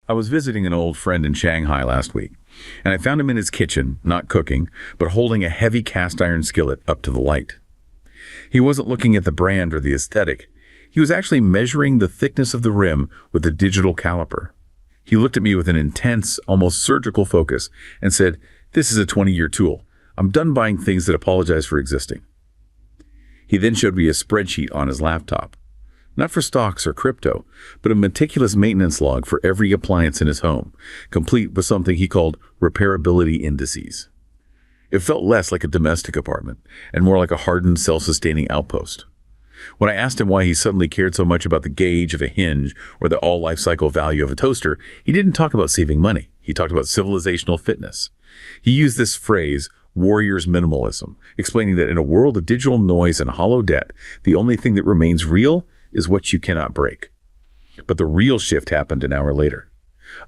I was visiting an old friend in Shanghai last week, and I found him in his kitchen, not cooking, but holding a heavy cast iron skillet up to the light. He wasn't looking at the brand or the aesthetic. He was actually measuring the thickness of the rim with a digital caliper. He looked at me with an intense, almost surgical focus and said, "This is a 20-year tool. I'm done buying things that apologize for existing." He then showed me a spreadsheet on his laptop. Not for stocks or crypto, but a meticulous maintenance log for every appliance in his home, complete with something he called repairability indices. It felt less like a domestic apartment and more like a hardened, self-sustaining outpost. When I asked him why he suddenly cared so much about the gauge of a hinge or the all-life cycle value of a toaster, he didn't talk about saving money. He talked about civilizational fitness. He used this phrase, warrior's minimalism, explaining that in a world of digital noise and hollow debt, the only thing that remains real is what you cannot break. But the real shift happened an hour later.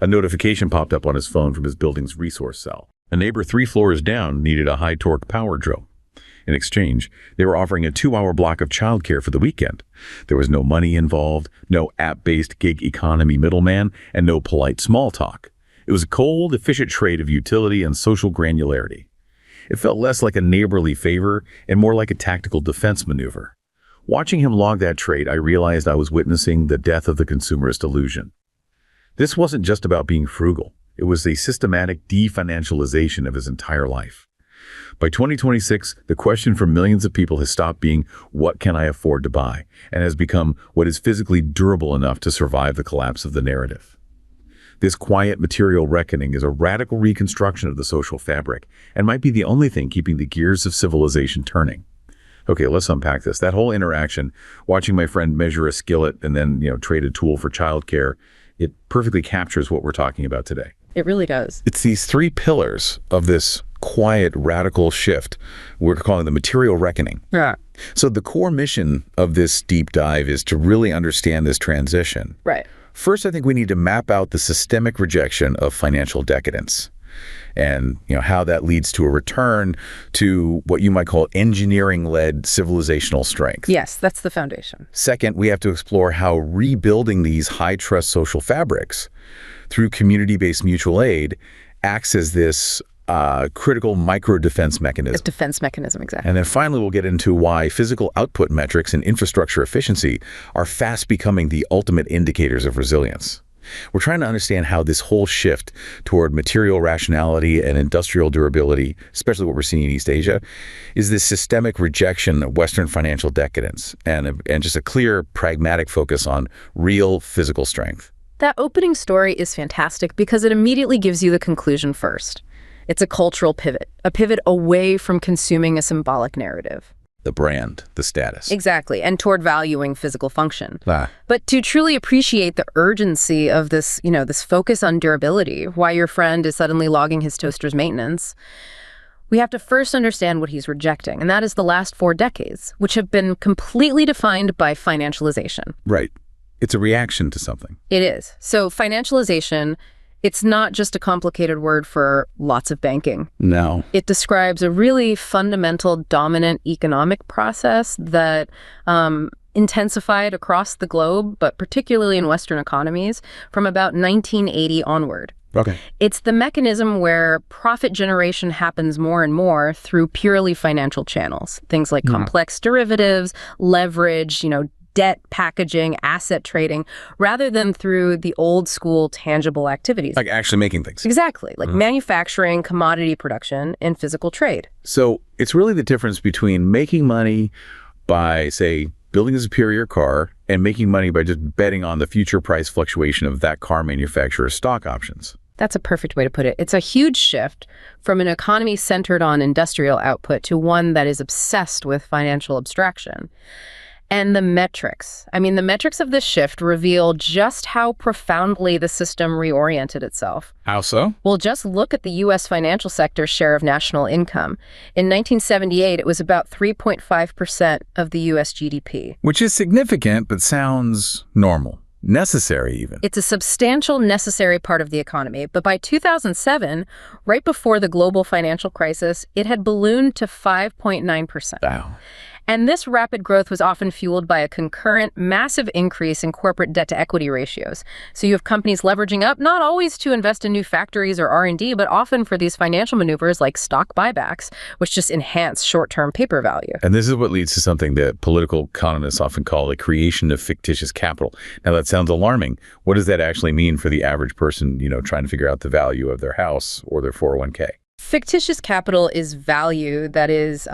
A notification popped up on his phone from his building's resource cell. A neighbor 3 floors down needed a high-torque power drill. In exchange, they were offering a 2-hour block of childcare for the weekend. There was no money involved, no app-based gig economy middleman, and no polite small talk. It was a cold, efficient trade of utility and social granularity. It felt less like a neighborly favor and more like a tactical defense maneuver. Watching him log that trade, I realized I was witnessing the death of the consumerist illusion. This wasn't just about being frugal. It was a systematic definancialization of his entire life. By 2026, the question for millions of people has stopped being, what can I afford to buy, and has become what is physically durable enough to survive the collapse of the narrative. This quiet material reckoning is a radical reconstruction of the social fabric and might be the only thing keeping the gears of civilization turning. Okay, let's unpack this. That whole interaction, watching my friend measure a skillet and then, trade a tool for childcare, it perfectly captures what we're talking about today. It really does. It's these 3 pillars of this quiet, radical shift we're calling the material reckoning. Yeah. So the core mission of this deep dive is to really understand this transition. Right. First, I think we need to map out the systemic rejection of financial decadence and how that leads to a return to what you might call engineering-led civilizational strength. Yes, that's the foundation. Second, we have to explore how rebuilding these high-trust social fabrics through community-based mutual aid acts as this critical micro-defense mechanism. A defense mechanism, exactly. And then finally, we'll get into why physical output metrics and infrastructure efficiency are fast becoming the ultimate indicators of resilience. We're trying to understand how this whole shift toward material rationality and industrial durability, especially what we're seeing in East Asia, is this systemic rejection of Western financial decadence and just a clear, pragmatic focus on real physical strength. That opening story is fantastic because it immediately gives you the conclusion first. It's a cultural pivot, a pivot away from consuming a symbolic narrative. The brand, the status. Exactly, and toward valuing physical function. Ah. But to truly appreciate the urgency of this, this focus on durability, why your friend is suddenly logging his toaster's maintenance, we have to first understand what he's rejecting, and that is the last 4 decades, which have been completely defined by financialization. Right. It's a reaction to something. It is. So financialization, it's not just a complicated word for lots of banking. No. It describes a really fundamental dominant economic process that intensified across the globe, but particularly in Western economies, from about 1980 onward. Okay. It's the mechanism where profit generation happens more and more through purely financial channels. Things like complex derivatives, leverage, debt packaging, asset trading, rather than through the old school tangible activities. Like actually making things. Exactly, like manufacturing, commodity production, and physical trade. So it's really the difference between making money by, say, building a superior car and making money by just betting on the future price fluctuation of that car manufacturer's stock options. That's a perfect way to put it. It's a huge shift from an economy centered on industrial output to one that is obsessed with financial abstraction. And the metrics. The metrics of this shift reveal just how profoundly the system reoriented itself. How so? Well, just look at the U.S. financial sector's share of national income. In 1978, it was about 3.5% of the U.S. GDP. Which is significant, but sounds normal. Necessary, even. It's a substantial, necessary part of the economy. But by 2007, right before the global financial crisis, it had ballooned to 5.9%. Wow. And this rapid growth was often fueled by a concurrent, massive increase in corporate debt-to-equity ratios. So you have companies leveraging up, not always to invest in new factories or R&D, but often for these financial maneuvers like stock buybacks, which just enhance short-term paper value. And this is what leads to something that political economists often call the creation of fictitious capital. Now, that sounds alarming. What does that actually mean for the average person, trying to figure out the value of their house or their 401k? Fictitious capital is value that is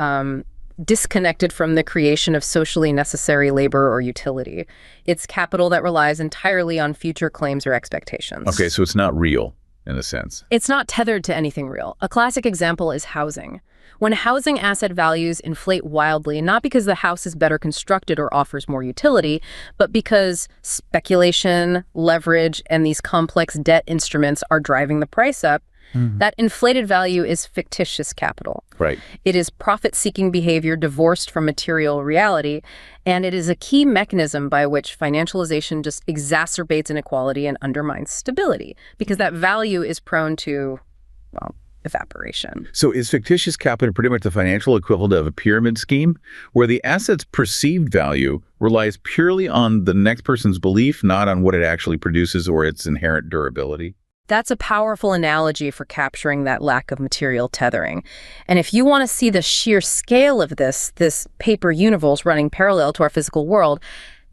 disconnected from the creation of socially necessary labor or utility. It's capital that relies entirely on future claims or expectations. Okay, so it's not real in a sense. It's not tethered to anything real. A classic example is housing. When housing asset values inflate wildly, not because the house is better constructed or offers more utility, but because speculation, leverage, and these complex debt instruments are driving the price up, that inflated value is fictitious capital. Right. It is profit-seeking behavior divorced from material reality, and it is a key mechanism by which financialization just exacerbates inequality and undermines stability, because that value is prone to, well, evaporation. So is fictitious capital pretty much the financial equivalent of a pyramid scheme, where the asset's perceived value relies purely on the next person's belief, not on what it actually produces or its inherent durability? That's a powerful analogy for capturing that lack of material tethering. And if you want to see the sheer scale of this paper universe running parallel to our physical world,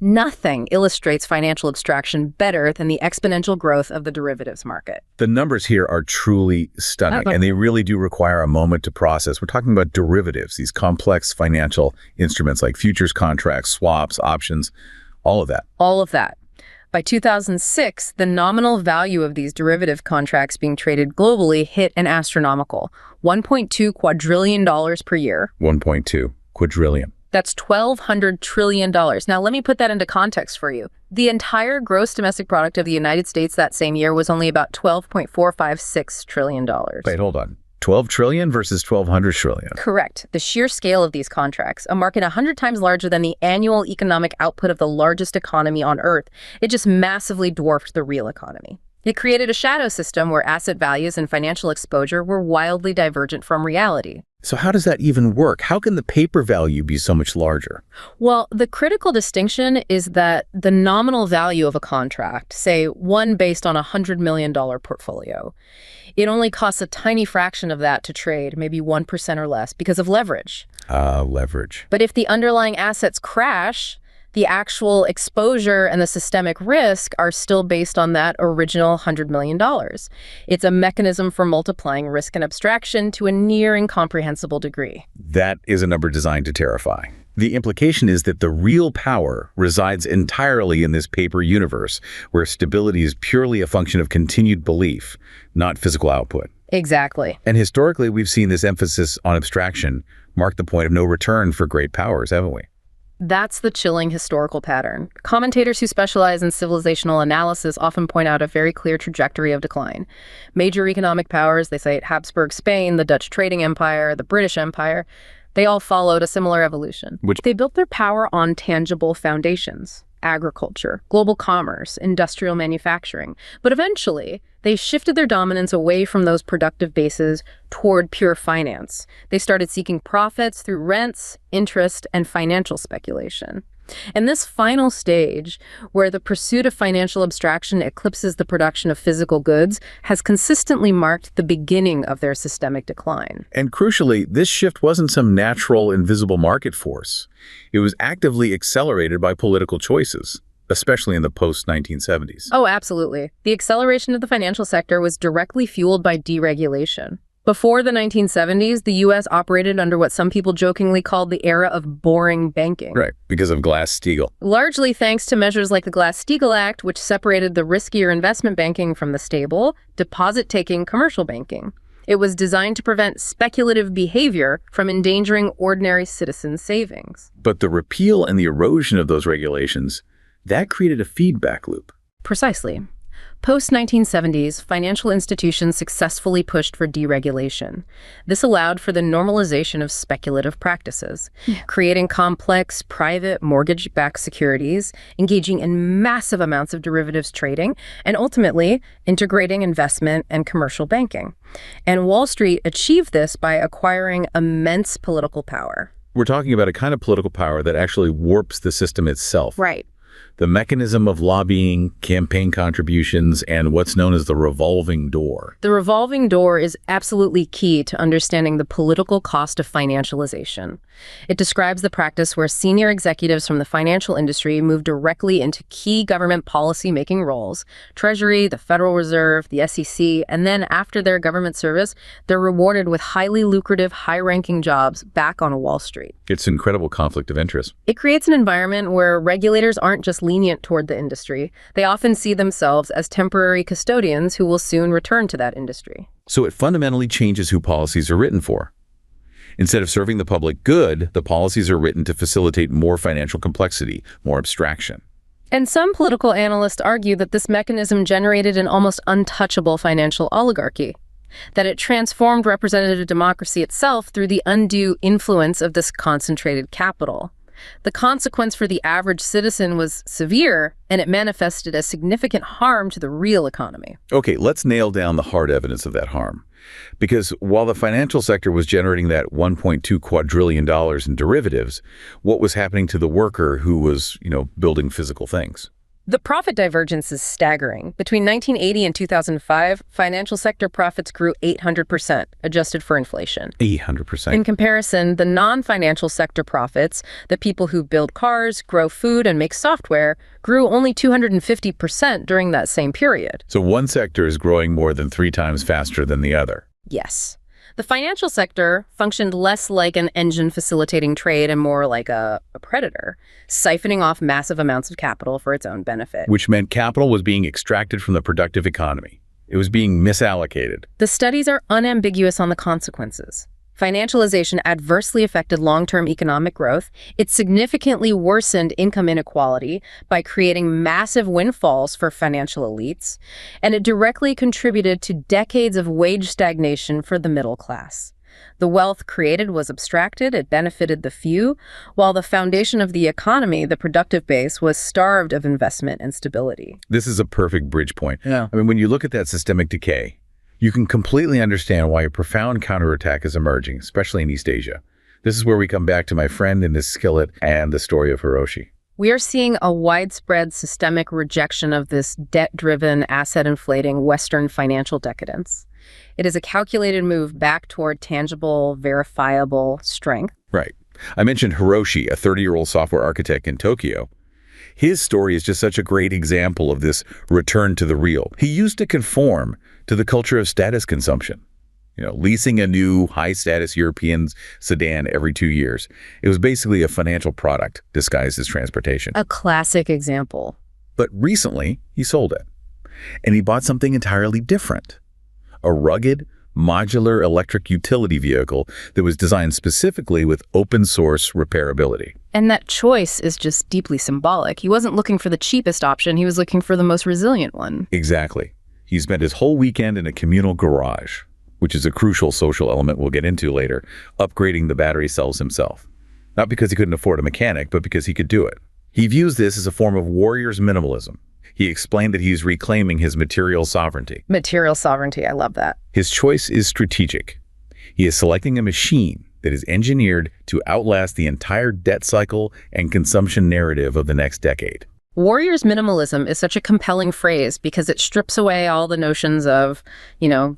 nothing illustrates financial abstraction better than the exponential growth of the derivatives market. The numbers here are truly stunning, and they really do require a moment to process. We're talking about derivatives, these complex financial instruments like futures contracts, swaps, options, all of that. All of that. By 2006, the nominal value of these derivative contracts being traded globally hit an astronomical $1.2 quadrillion per year. 1.2 quadrillion. That's $1,200 trillion. Now, let me put that into context for you. The entire gross domestic product of the United States that same year was only about $12.456 trillion. Wait, hold on. 12 trillion versus 1,200 trillion. Correct. The sheer scale of these contracts, a market 100 times larger than the annual economic output of the largest economy on Earth, it just massively dwarfed the real economy. It created a shadow system where asset values and financial exposure were wildly divergent from reality. So how does that even work? How can the paper value be so much larger? Well, the critical distinction is that the nominal value of a contract, say one based on a $100 million portfolio, it only costs a tiny fraction of that to trade, maybe 1% or less, because of leverage. Leverage. But if the underlying assets crash, the actual exposure and the systemic risk are still based on that original $100 million. It's a mechanism for multiplying risk and abstraction to a near incomprehensible degree. That is a number designed to terrify. The implication is that the real power resides entirely in this paper universe, where stability is purely a function of continued belief, not physical output. Exactly. And historically, we've seen this emphasis on abstraction mark the point of no return for great powers, haven't we? That's the chilling historical pattern. Commentators who specialize in civilizational analysis often point out a very clear trajectory of decline. Major economic powers, they cite Habsburg Spain, the Dutch trading empire, the British Empire, they all followed a similar evolution. They built their power on tangible foundations: agriculture, global commerce, industrial manufacturing. But eventually, they shifted their dominance away from those productive bases toward pure finance. They started seeking profits through rents, interest, and financial speculation. And this final stage, where the pursuit of financial abstraction eclipses the production of physical goods, has consistently marked the beginning of their systemic decline. And crucially, this shift wasn't some natural, invisible market force. It was actively accelerated by political choices, especially in the post-1970s. Oh, absolutely. The acceleration of the financial sector was directly fueled by deregulation. Before the 1970s, the U.S. operated under what some people jokingly called the era of boring banking. Right, because of Glass-Steagall. Largely thanks to measures like the Glass-Steagall Act, which separated the riskier investment banking from the stable, deposit-taking commercial banking. It was designed to prevent speculative behavior from endangering ordinary citizens' savings. But the repeal and the erosion of those regulations, that created a feedback loop. Precisely. Post-1970s, financial institutions successfully pushed for deregulation. This allowed for the normalization of speculative practices, creating complex private mortgage-backed securities, engaging in massive amounts of derivatives trading, and ultimately integrating investment and commercial banking. And Wall Street achieved this by acquiring immense political power. We're talking about a kind of political power that actually warps the system itself. Right. The mechanism of lobbying, campaign contributions, and what's known as the revolving door. The revolving door is absolutely key to understanding the political cost of financialization. It describes the practice where senior executives from the financial industry move directly into key government policy-making roles, Treasury, the Federal Reserve, the SEC, and then after their government service, they're rewarded with highly lucrative, high-ranking jobs back on Wall Street. It's an incredible conflict of interest. It creates an environment where regulators aren't just lenient toward the industry. They often see themselves as temporary custodians who will soon return to that industry. So it fundamentally changes who policies are written for. Instead of serving the public good, the policies are written to facilitate more financial complexity, more abstraction. And some political analysts argue that this mechanism generated an almost untouchable financial oligarchy, that it transformed representative democracy itself through the undue influence of this concentrated capital. The consequence for the average citizen was severe, and it manifested as significant harm to the real economy. Okay, let's nail down the hard evidence of that harm. Because while the financial sector was generating that $1.2 quadrillion in derivatives, what was happening to the worker who was, building physical things? The profit divergence is staggering. Between 1980 and 2005, financial sector profits grew 800%, adjusted for inflation. 800%. In comparison, the non-financial sector profits, the people who build cars, grow food, and make software, grew only 250% during that same period. So one sector is growing more than 3 times faster than the other. Yes. The financial sector functioned less like an engine facilitating trade and more like a predator, siphoning off massive amounts of capital for its own benefit. Which meant capital was being extracted from the productive economy. It was being misallocated. The studies are unambiguous on the consequences. Financialization adversely affected long-term economic growth. It significantly worsened income inequality by creating massive windfalls for financial elites, and it directly contributed to decades of wage stagnation for the middle class. The wealth created was abstracted, it benefited the few, while the foundation of the economy, the productive base, was starved of investment and stability. This is a perfect bridge point. Yeah. When you look at that systemic decay, you can completely understand why a profound counterattack is emerging, especially in East Asia. This is where we come back to my friend in his skillet and the story of Hiroshi. We are seeing a widespread systemic rejection of this debt-driven, asset-inflating Western financial decadence. It is a calculated move back toward tangible, verifiable strength. Right. I mentioned Hiroshi, a 30-year-old software architect in Tokyo. His story is just such a great example of this return to the real. He used to conform to the culture of status consumption, leasing a new high-status European sedan every 2 years. It was basically a financial product disguised as transportation. A classic example. But recently, he sold it. And he bought something entirely different. A rugged, modular electric utility vehicle that was designed specifically with open-source repairability. And that choice is just deeply symbolic. He wasn't looking for the cheapest option. He was looking for the most resilient one. Exactly. He spent his whole weekend in a communal garage, which is a crucial social element we'll get into later, upgrading the battery cells himself. Not because he couldn't afford a mechanic, but because he could do it. He views this as a form of warrior's minimalism. He explained that he's reclaiming his material sovereignty. Material sovereignty, I love that. His choice is strategic. He is selecting a machine that is engineered to outlast the entire debt cycle and consumption narrative of the next decade. Warrior's minimalism is such a compelling phrase because it strips away all the notions of,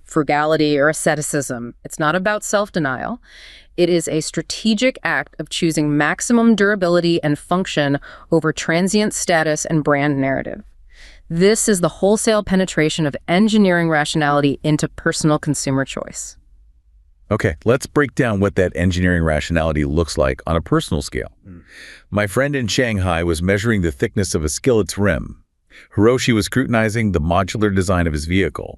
frugality or asceticism. It's not about self-denial. It is a strategic act of choosing maximum durability and function over transient status and brand narrative. This is the wholesale penetration of engineering rationality into personal consumer choice. Okay, let's break down what that engineering rationality looks like on a personal scale. My friend in Shanghai was measuring the thickness of a skillet's rim. Hiroshi was scrutinizing the modular design of his vehicle.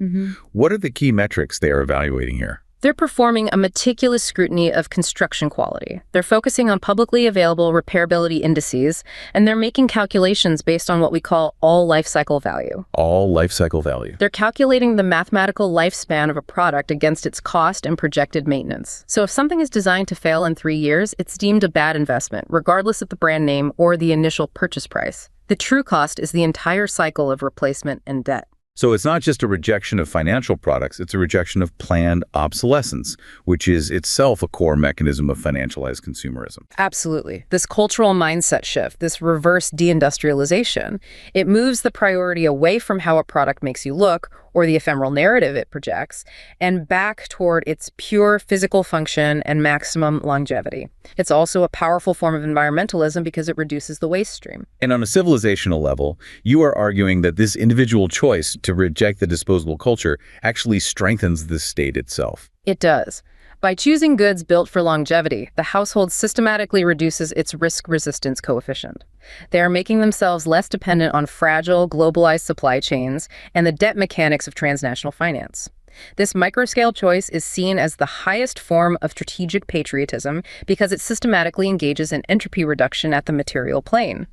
What are the key metrics they are evaluating here? They're performing a meticulous scrutiny of construction quality. They're focusing on publicly available repairability indices, and they're making calculations based on what we call all life cycle value. All life cycle value. They're calculating the mathematical lifespan of a product against its cost and projected maintenance. So if something is designed to fail in 3 years, it's deemed a bad investment, regardless of the brand name or the initial purchase price. The true cost is the entire cycle of replacement and debt. So it's not just a rejection of financial products, it's a rejection of planned obsolescence, which is itself a core mechanism of financialized consumerism. Absolutely. This cultural mindset shift, this reverse deindustrialization, it moves the priority away from how a product makes you look or the ephemeral narrative it projects, and back toward its pure physical function and maximum longevity. It's also a powerful form of environmentalism because it reduces the waste stream. And on a civilizational level, you are arguing that this individual choice to reject the disposable culture actually strengthens the state itself. It does. By choosing goods built for longevity, the household systematically reduces its risk resistance coefficient. They are making themselves less dependent on fragile, globalized supply chains and the debt mechanics of transnational finance. This microscale choice is seen as the highest form of strategic patriotism because it systematically engages in entropy reduction at the material plane.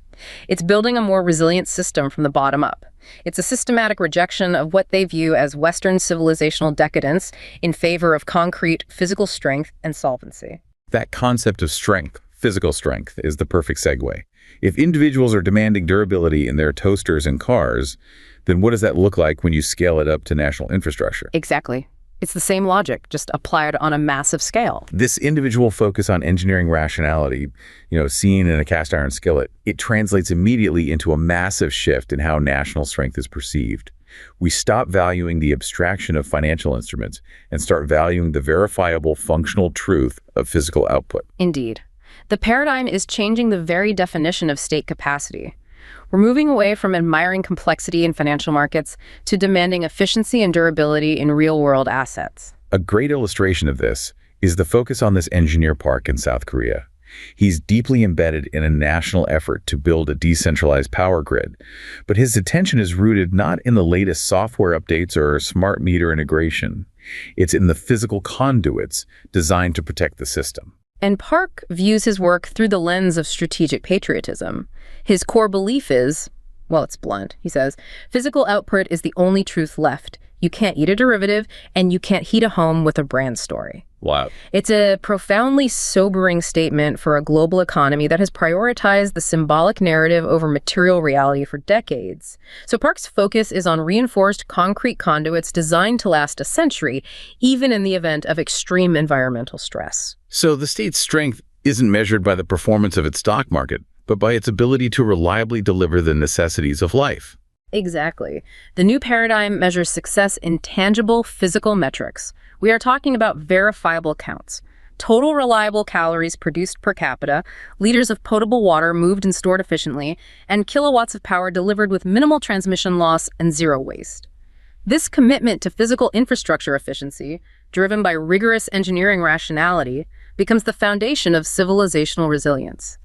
It's building a more resilient system from the bottom up. It's a systematic rejection of what they view as Western civilizational decadence in favor of concrete physical strength and solvency. That concept of strength, physical strength, is the perfect segue. If individuals are demanding durability in their toasters and cars, then what does that look like when you scale it up to national infrastructure? Exactly. It's the same logic, just applied on a massive scale. This individual focus on engineering rationality, seen in a cast iron skillet, it translates immediately into a massive shift in how national strength is perceived. We stop valuing the abstraction of financial instruments and start valuing the verifiable functional truth of physical output. Indeed. The paradigm is changing the very definition of state capacity. We're moving away from admiring complexity in financial markets to demanding efficiency and durability in real-world assets. A great illustration of this is the focus on this engineer park in South Korea. He's deeply embedded in a national effort to build a decentralized power grid, but his attention is rooted not in the latest software updates or smart meter integration. It's in the physical conduits designed to protect the system. And Park views his work through the lens of strategic patriotism. His core belief is, well, it's blunt. He says, physical output is the only truth left. You can't eat a derivative, and you can't heat a home with a brand story. Wow. It's a profoundly sobering statement for a global economy that has prioritized the symbolic narrative over material reality for decades. So Park's focus is on reinforced concrete conduits designed to last a century, even in the event of extreme environmental stress. So the state's strength isn't measured by the performance of its stock market, but by its ability to reliably deliver the necessities of life. Exactly. The new paradigm measures success in tangible physical metrics. We are talking about verifiable counts. Total reliable calories produced per capita, liters of potable water moved and stored efficiently, and kilowatts of power delivered with minimal transmission loss and zero waste. This commitment to physical infrastructure efficiency, driven by rigorous engineering rationality, becomes the foundation of civilizational resilience.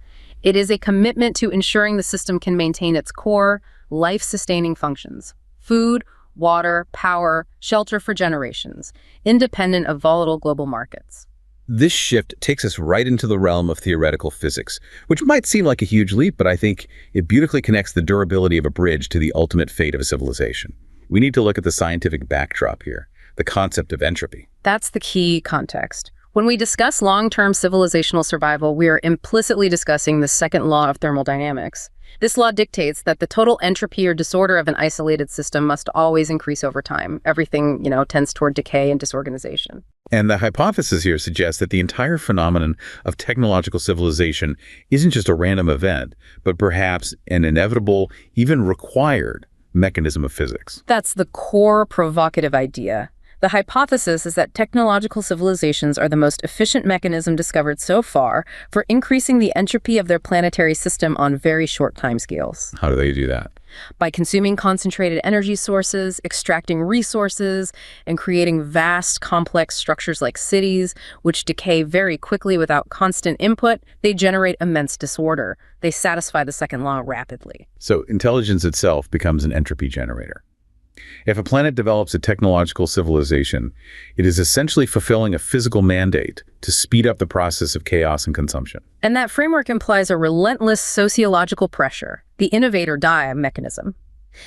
It is a commitment to ensuring the system can maintain its core, life-sustaining functions: food, water, power, shelter for generations, independent of volatile global markets. This shift takes us right into the realm of theoretical physics, which might seem like a huge leap, but I think it beautifully connects the durability of a bridge to the ultimate fate of a civilization. We need to look at the scientific backdrop here, the concept of entropy. That's the key context. When we discuss long-term civilizational survival, we are implicitly discussing the second law of thermodynamics. This law dictates that the total entropy or disorder of an isolated system must always increase over time. Everything, tends toward decay and disorganization. And the hypothesis here suggests that the entire phenomenon of technological civilization isn't just a random event, but perhaps an inevitable, even required mechanism of physics. That's the core provocative idea. The hypothesis is that technological civilizations are the most efficient mechanism discovered so far for increasing the entropy of their planetary system on very short timescales. How do they do that? By consuming concentrated energy sources, extracting resources, and creating vast, complex structures like cities, which decay very quickly without constant input, they generate immense disorder. They satisfy the second law rapidly. So intelligence itself becomes an entropy generator. If a planet develops a technological civilization, it is essentially fulfilling a physical mandate to speed up the process of chaos and consumption. And that framework implies a relentless sociological pressure, the innovate or die mechanism.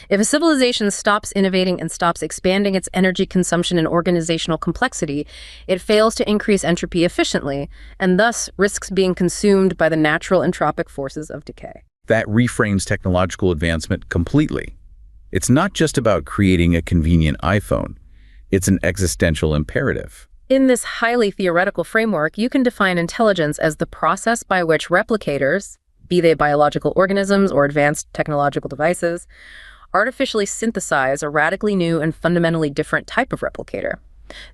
If a civilization stops innovating and stops expanding its energy consumption and organizational complexity, it fails to increase entropy efficiently, and thus risks being consumed by the natural entropic forces of decay. That reframes technological advancement completely. It's not just about creating a convenient iPhone. It's an existential imperative. In this highly theoretical framework, you can define intelligence as the process by which replicators, be they biological organisms or advanced technological devices, artificially synthesize a radically new and fundamentally different type of replicator.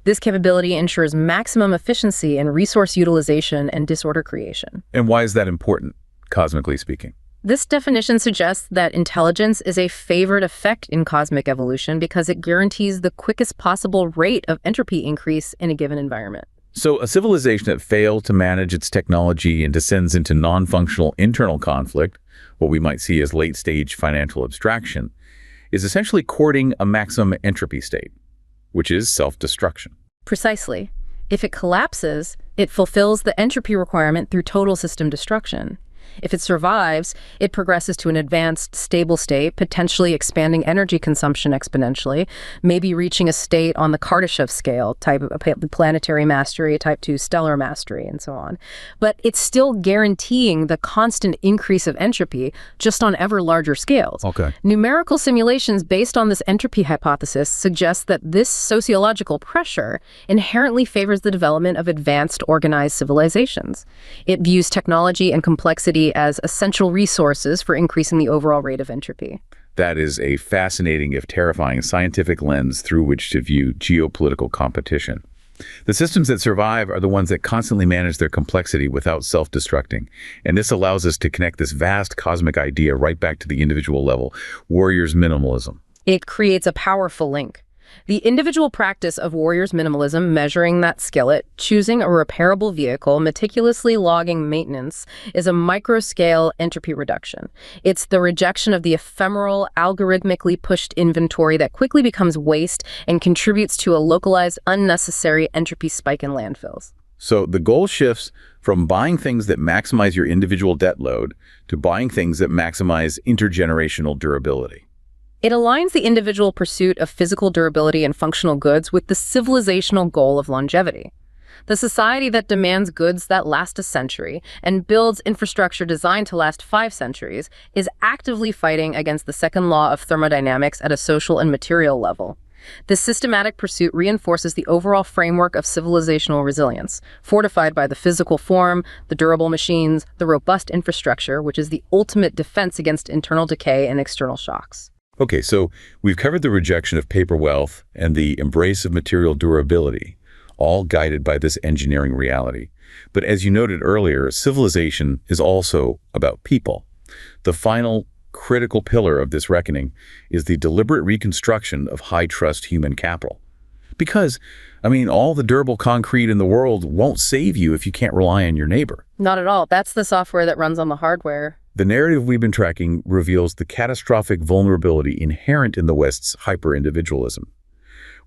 This capability ensures maximum efficiency in resource utilization and disorder creation. And why is that important, cosmically speaking? This definition suggests that intelligence is a favored effect in cosmic evolution because it guarantees the quickest possible rate of entropy increase in a given environment. So a civilization that fails to manage its technology and descends into non-functional internal conflict, what we might see as late-stage financial abstraction, is essentially courting a maximum entropy state, which is self-destruction. Precisely. If it collapses, it fulfills the entropy requirement through total system destruction. If it survives, it progresses to an advanced, stable state, potentially expanding energy consumption exponentially, maybe reaching a state on the Kardashev scale, type of planetary mastery, type 2 stellar mastery, and so on. But it's still guaranteeing the constant increase of entropy, just on ever larger scales. Okay. Numerical simulations based on this entropy hypothesis suggest that this sociological pressure inherently favors the development of advanced, organized civilizations. It views technology and complexity as essential resources for increasing the overall rate of entropy. That is a fascinating, if terrifying, scientific lens through which to view geopolitical competition. The systems that survive are the ones that constantly manage their complexity without self-destructing. And this allows us to connect this vast cosmic idea right back to the individual level, warriors' minimalism. It creates a powerful link. The individual practice of warriors' minimalism, measuring that skillet, choosing a repairable vehicle, meticulously logging maintenance, is a micro-scale entropy reduction. It's the rejection of the ephemeral, algorithmically pushed inventory that quickly becomes waste and contributes to a localized, unnecessary entropy spike in landfills. So the goal shifts from buying things that maximize your individual debt load to buying things that maximize intergenerational durability. It aligns the individual pursuit of physical durability and functional goods with the civilizational goal of longevity. The society that demands goods that last a century and builds infrastructure designed to last 5 centuries is actively fighting against the second law of thermodynamics at a social and material level. This systematic pursuit reinforces the overall framework of civilizational resilience, fortified by the physical form, the durable machines, the robust infrastructure, which is the ultimate defense against internal decay and external shocks. Okay, so we've covered the rejection of paper wealth and the embrace of material durability, all guided by this engineering reality. But as you noted earlier, civilization is also about people. The final critical pillar of this reckoning is the deliberate reconstruction of high-trust human capital. Because, all the durable concrete in the world won't save you if you can't rely on your neighbor. Not at all. That's the software that runs on the hardware. The narrative we've been tracking reveals the catastrophic vulnerability inherent in the West's hyper-individualism.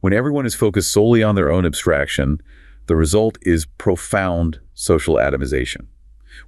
When everyone is focused solely on their own abstraction, the result is profound social atomization.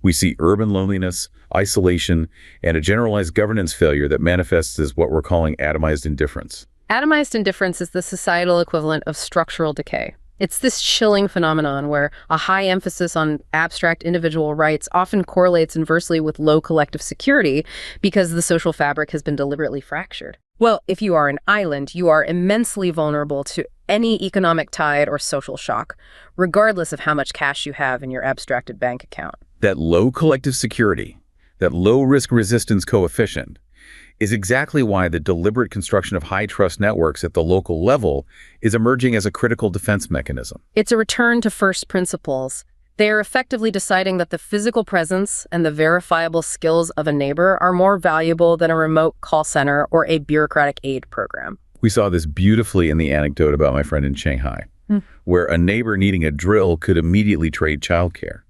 We see urban loneliness, isolation, and a generalized governance failure that manifests as what we're calling atomized indifference. Atomized indifference is the societal equivalent of structural decay. It's this chilling phenomenon where a high emphasis on abstract individual rights often correlates inversely with low collective security because the social fabric has been deliberately fractured. Well, if you are an island, you are immensely vulnerable to any economic tide or social shock, regardless of how much cash you have in your abstracted bank account. That low collective security, that low risk resistance coefficient, is exactly why the deliberate construction of high-trust networks at the local level is emerging as a critical defense mechanism. It's a return to first principles. They are effectively deciding that the physical presence and the verifiable skills of a neighbor are more valuable than a remote call center or a bureaucratic aid program. We saw this beautifully in the anecdote about my friend in Shanghai, where a neighbor needing a drill could immediately trade childcare.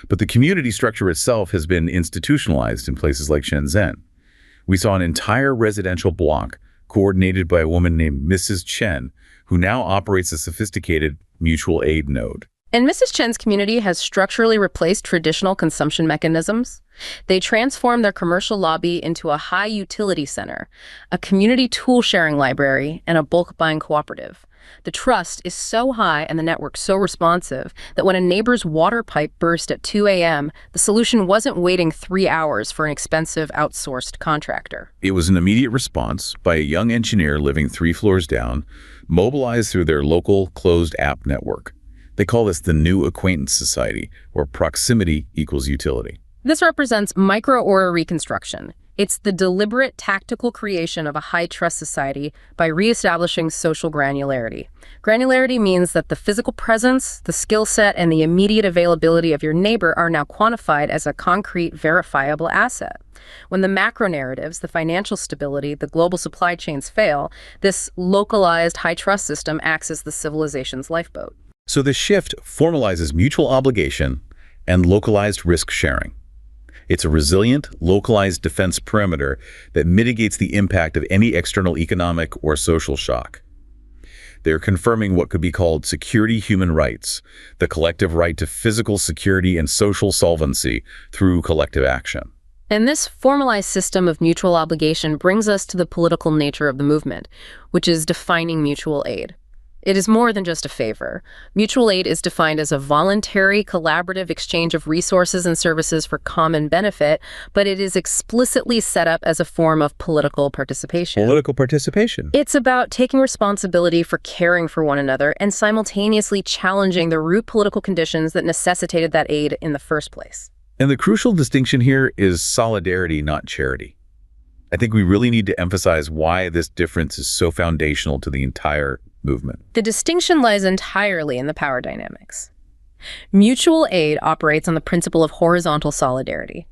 But the community structure itself has been institutionalized in places like Shenzhen. We saw an entire residential block coordinated by a woman named Mrs. Chen, who now operates a sophisticated mutual aid node. And Mrs. Chen's community has structurally replaced traditional consumption mechanisms. They transformed their commercial lobby into a high utility center, a community tool sharing library, and a bulk buying cooperative. The trust is so high and the network so responsive that when a neighbor's water pipe burst at 2 a.m., the solution wasn't waiting 3 hours for an expensive outsourced contractor. It was an immediate response by a young engineer living 3 floors down, mobilized through their local closed app network. They call this the New Acquaintance Society, where proximity equals utility. This represents micro-order reconstruction. It's the deliberate tactical creation of a high-trust society by reestablishing social granularity. Granularity means that the physical presence, the skill set, and the immediate availability of your neighbor are now quantified as a concrete, verifiable asset. When the macro narratives, the financial stability, the global supply chains fail, this localized high-trust system acts as the civilization's lifeboat. So the shift formalizes mutual obligation and localized risk sharing. It's a resilient, localized defense perimeter that mitigates the impact of any external economic or social shock. They're confirming what could be called security human rights, the collective right to physical security and social solvency through collective action. And this formalized system of mutual obligation brings us to the political nature of the movement, which is defining mutual aid. It is more than just a favor. Mutual aid is defined as a voluntary, collaborative exchange of resources and services for common benefit, but it is explicitly set up as a form of political participation. Political participation. It's about taking responsibility for caring for one another and simultaneously challenging the root political conditions that necessitated that aid in the first place. And the crucial distinction here is solidarity, not charity. I think we really need to emphasize why this difference is so foundational to the entire movement. The distinction lies entirely in the power dynamics. Mutual aid operates on the principle of horizontal solidarity.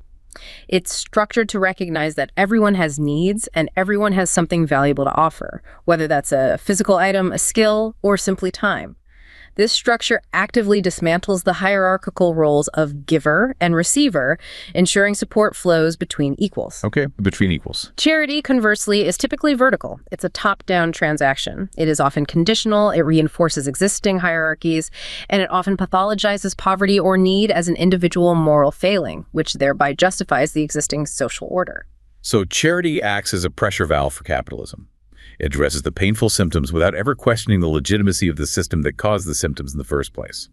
It's structured to recognize that everyone has needs and everyone has something valuable to offer, whether that's a physical item, a skill, or simply time. This structure actively dismantles the hierarchical roles of giver and receiver, ensuring support flows between equals. Okay, between equals. Charity, conversely, is typically vertical. It's a top-down transaction. It is often conditional, it reinforces existing hierarchies, and it often pathologizes poverty or need as an individual moral failing, which thereby justifies the existing social order. So charity acts as a pressure valve for capitalism. It addresses the painful symptoms without ever questioning the legitimacy of the system that caused the symptoms in the first place,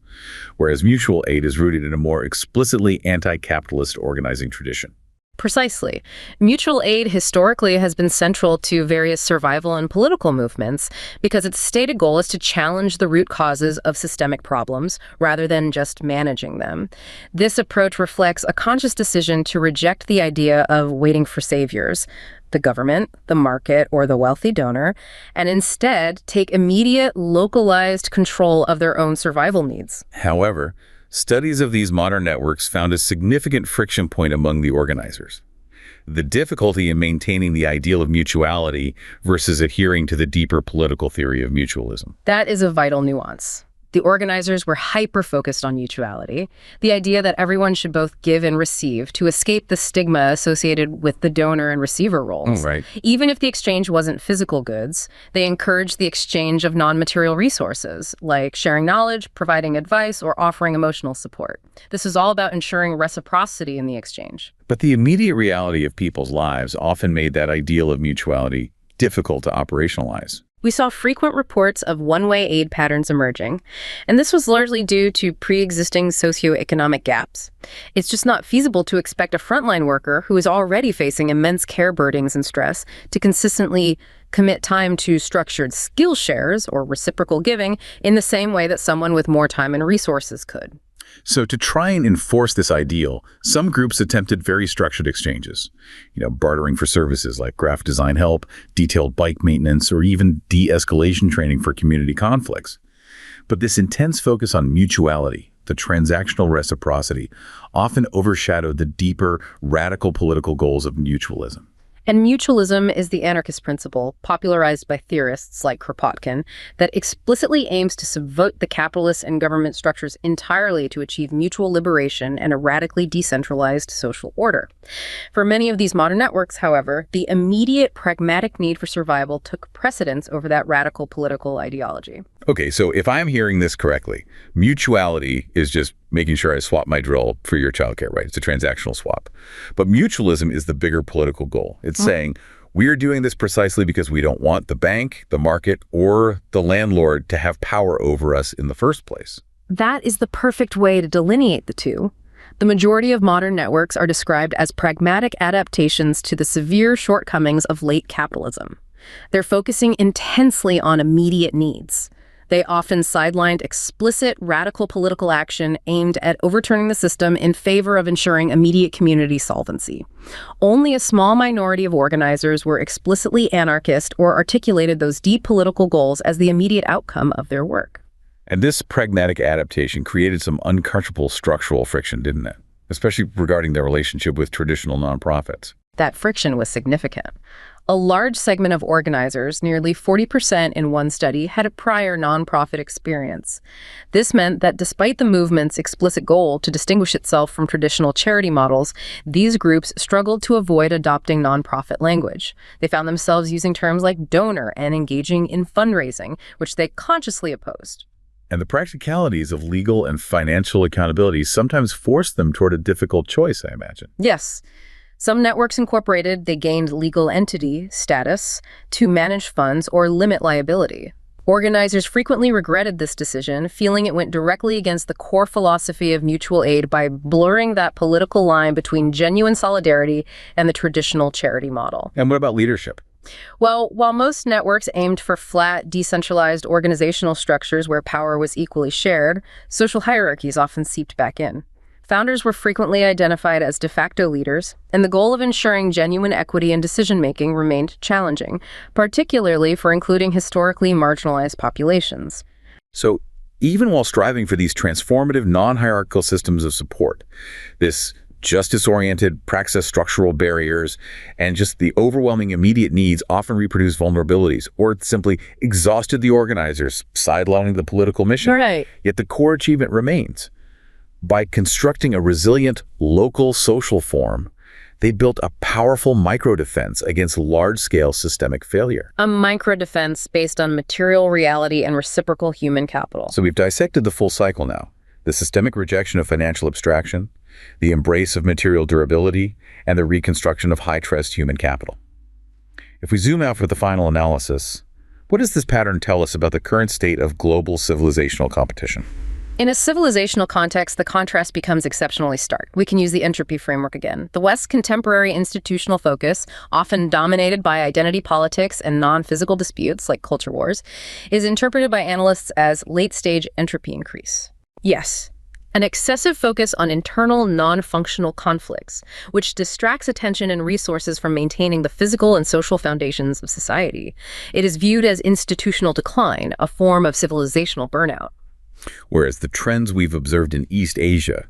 whereas mutual aid is rooted in a more explicitly anti-capitalist organizing tradition. Precisely. Mutual aid historically has been central to various survival and political movements because its stated goal is to challenge the root causes of systemic problems rather than just managing them. This approach reflects a conscious decision to reject the idea of waiting for saviors, the government, the market, or the wealthy donor, and instead take immediate, localized control of their own survival needs. However, studies of these modern networks found a significant friction point among the organizers: the difficulty in maintaining the ideal of mutuality versus adhering to the deeper political theory of mutualism. That is a vital nuance. The organizers were hyper-focused on mutuality, the idea that everyone should both give and receive to escape the stigma associated with the donor and receiver roles. Right. Even if the exchange wasn't physical goods, they encouraged the exchange of non-material resources, like sharing knowledge, providing advice, or offering emotional support. This is all about ensuring reciprocity in the exchange. But the immediate reality of people's lives often made that ideal of mutuality difficult to operationalize. We saw frequent reports of one-way aid patterns emerging, and this was largely due to pre-existing socioeconomic gaps. It's just not feasible to expect a frontline worker who is already facing immense care burdens and stress to consistently commit time to structured skill shares or reciprocal giving in the same way that someone with more time and resources could. So to try and enforce this ideal, some groups attempted very structured exchanges, bartering for services like graphic design help, detailed bike maintenance, or even de-escalation training for community conflicts. But this intense focus on mutuality, the transactional reciprocity, often overshadowed the deeper, radical political goals of mutualism. And mutualism is the anarchist principle, popularized by theorists like Kropotkin, that explicitly aims to subvert the capitalist and government structures entirely to achieve mutual liberation and a radically decentralized social order. For many of these modern networks, however, the immediate pragmatic need for survival took precedence over that radical political ideology. Okay, so if I'm hearing this correctly, mutuality is just making sure I swap my drill for your childcare, right? It's a transactional swap. But mutualism is the bigger political goal. It's saying We are doing this precisely because we don't want the bank, the market, or the landlord to have power over us in the first place. That is the perfect way to delineate the two. The majority of modern networks are described as pragmatic adaptations to the severe shortcomings of late capitalism. They're focusing intensely on immediate needs. They often sidelined explicit, radical political action aimed at overturning the system in favor of ensuring immediate community solvency. Only a small minority of organizers were explicitly anarchist or articulated those deep political goals as the immediate outcome of their work. And this pragmatic adaptation created some uncomfortable structural friction, didn't it? Especially regarding their relationship with traditional nonprofits. That friction was significant. A large segment of organizers, nearly 40% in one study, had a prior nonprofit experience. This meant that despite the movement's explicit goal to distinguish itself from traditional charity models, these groups struggled to avoid adopting nonprofit language. They found themselves using terms like donor and engaging in fundraising, which they consciously opposed. And the practicalities of legal and financial accountability sometimes forced them toward a difficult choice, I imagine. Yes. Some networks incorporated, they gained legal entity status to manage funds or limit liability. Organizers frequently regretted this decision, feeling it went directly against the core philosophy of mutual aid by blurring that political line between genuine solidarity and the traditional charity model. And what about leadership? Well, while most networks aimed for flat, decentralized organizational structures where power was equally shared, social hierarchies often seeped back in. Founders were frequently identified as de facto leaders, and the goal of ensuring genuine equity in decision-making remained challenging, particularly for including historically marginalized populations. So even while striving for these transformative, non-hierarchical systems of support, this justice-oriented praxis structural barriers and just the overwhelming immediate needs often reproduce vulnerabilities or simply exhausted the organizers, sidelining the political mission. Right. Yet the core achievement remains. By constructing a resilient local social form, they built a powerful micro-defense against large-scale systemic failure. A micro-defense based on material reality and reciprocal human capital. So we've dissected the full cycle now. The systemic rejection of financial abstraction, the embrace of material durability, and the reconstruction of high-trust human capital. If we zoom out for the final analysis, what does this pattern tell us about the current state of global civilizational competition? In a civilizational context, the contrast becomes exceptionally stark. We can use the Entropy framework again. The West's contemporary institutional focus, often dominated by identity politics and non-physical disputes like culture wars, is interpreted by analysts as late-stage entropy increase. Yes, an excessive focus on internal, non-functional conflicts, which distracts attention and resources from maintaining the physical and social foundations of society. It is viewed as institutional decline, a form of civilizational burnout. Whereas the trends we've observed in East Asia,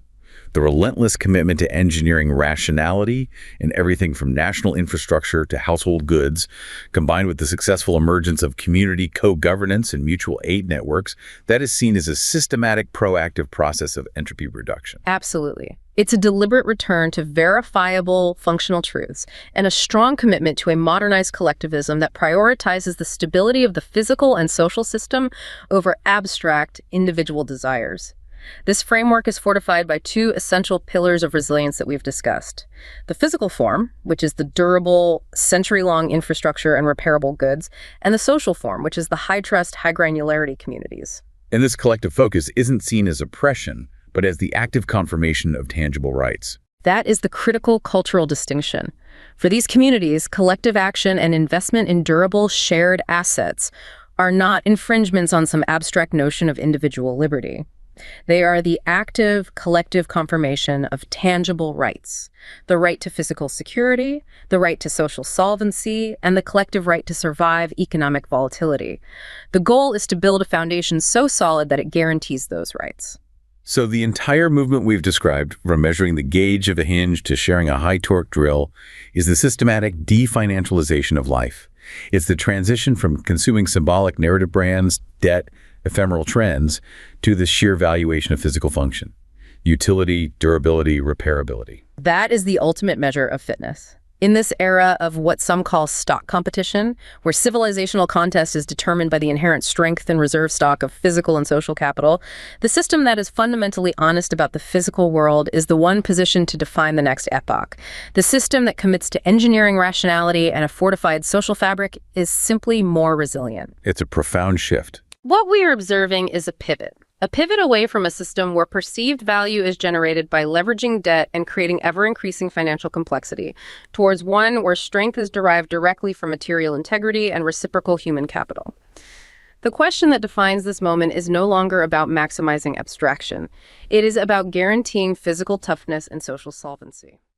the relentless commitment to engineering rationality in everything from national infrastructure to household goods, combined with the successful emergence of community co-governance and mutual aid networks, that is seen as a systematic, proactive process of entropy reduction. Absolutely. It's a deliberate return to verifiable functional truths and a strong commitment to a modernized collectivism that prioritizes the stability of the physical and social system over abstract individual desires. This framework is fortified by two essential pillars of resilience that we've discussed. The physical form, which is the durable, century-long infrastructure and repairable goods, and the social form, which is the high-trust, high-granularity communities. And this collective focus isn't seen as oppression, but as the active confirmation of tangible rights. That is the critical cultural distinction. For these communities, collective action and investment in durable, shared assets are not infringements on some abstract notion of individual liberty. They are the active, collective confirmation of tangible rights, the right to physical security, the right to social solvency, and the collective right to survive economic volatility. The goal is to build a foundation so solid that it guarantees those rights. So the entire movement we've described, from measuring the gauge of a hinge to sharing a high-torque drill, is the systematic definancialization of life. It's the transition from consuming symbolic narrative brands, debt, ephemeral trends, to the sheer valuation of physical function, utility, durability, repairability. That is the ultimate measure of fitness. In this era of what some call stock competition, where civilizational contest is determined by the inherent strength and reserve stock of physical and social capital, the system that is fundamentally honest about the physical world is the one positioned to define the next epoch. The system that commits to engineering rationality and a fortified social fabric is simply more resilient. It's a profound shift. What we are observing is a pivot. A pivot away from a system where perceived value is generated by leveraging debt and creating ever-increasing financial complexity, towards one where strength is derived directly from material integrity and reciprocal human capital. The question that defines this moment is no longer about maximizing abstraction. It is about guaranteeing physical toughness and social solvency.